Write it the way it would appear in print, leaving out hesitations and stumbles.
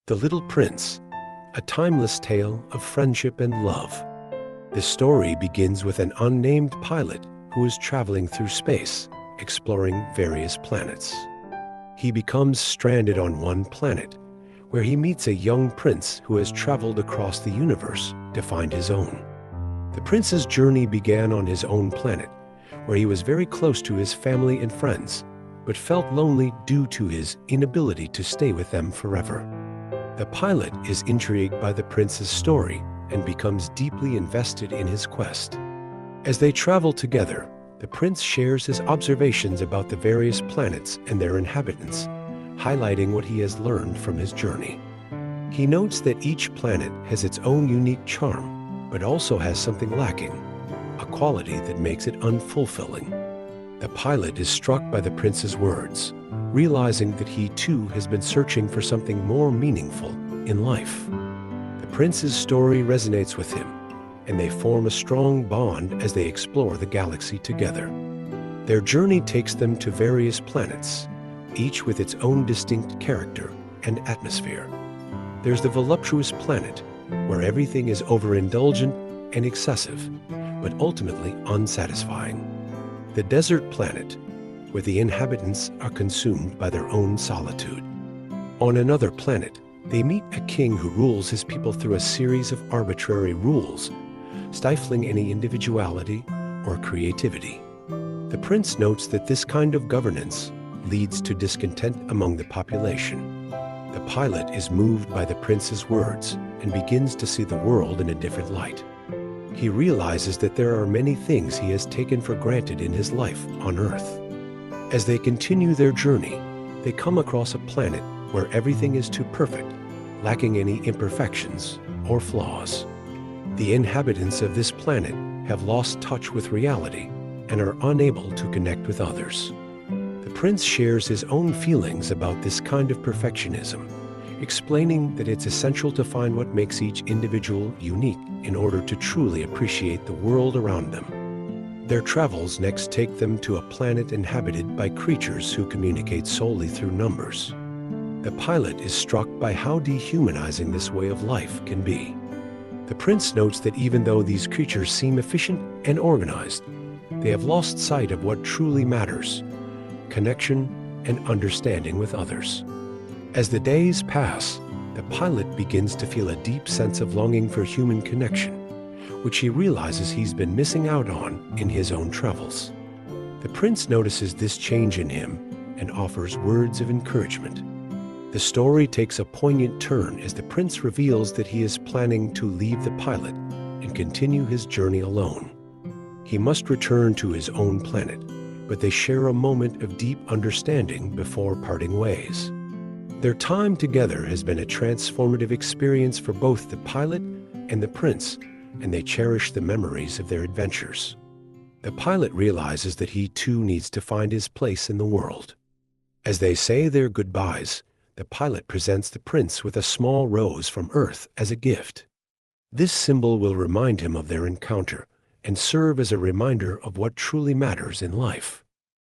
The Little Prince, a timeless tale of friendship and love. This story begins with an unnamed pilot who is traveling through space, exploring various planets. He becomes stranded on one planet, where he meets a young prince who has traveled across the universe to find his own. The prince's journey began on his own planet, where he was very close to his family and friends, but felt lonely due to his inability to stay with them forever. The pilot is intrigued by the prince's story and becomes deeply invested in his quest. As they travel together, the prince shares his observations about the various planets and their inhabitants, highlighting what he has learned from his journey. He notes that each planet has its own unique charm, but also has something lacking, a quality that makes it unfulfilling. The pilot is struck by the prince's words, realizing that he too has been searching for something more meaningful in life. The prince's story resonates with him, and they form a strong bond as they explore the galaxy together. Their journey takes them to various planets, each with its own distinct character and atmosphere. There's the voluptuous planet, where everything is overindulgent and excessive, but ultimately unsatisfying. The desert planet, where the inhabitants are consumed by their own solitude. On another planet, they meet a king who rules his people through a series of arbitrary rules, stifling any individuality or creativity. The prince notes that this kind of governance leads to discontent among the population. The pilot is moved by the prince's words and begins to see the world in a different light. He realizes that there are many things he has taken for granted in his life on Earth. As they continue their journey, they come across a planet where everything is too perfect, lacking any imperfections or flaws. The inhabitants of this planet have lost touch with reality and are unable to connect with others. The prince shares his own feelings about this kind of perfectionism, explaining that it's essential to find what makes each individual unique in order to truly appreciate the world around them. Their travels next take them to a planet inhabited by creatures who communicate solely through numbers. The pilot is struck by how dehumanizing this way of life can be. The prince notes that even though these creatures seem efficient and organized, they have lost sight of what truly matters: connection and understanding with others. As the days pass, the pilot begins to feel a deep sense of longing for human connection, which he realizes he's been missing out on in his own travels. The prince notices this change in him and offers words of encouragement. The story takes a poignant turn as the prince reveals that he is planning to leave the pilot and continue his journey alone. He must return to his own planet, but they share a moment of deep understanding before parting ways. Their time together has been a transformative experience for both the pilot and the prince, and they cherish the memories of their adventures. The pilot realizes that he too needs to find his place in the world. As they say their goodbyes, the pilot presents the prince with a small rose from Earth as a gift. This symbol will remind him of their encounter and serve as a reminder of what truly matters in life.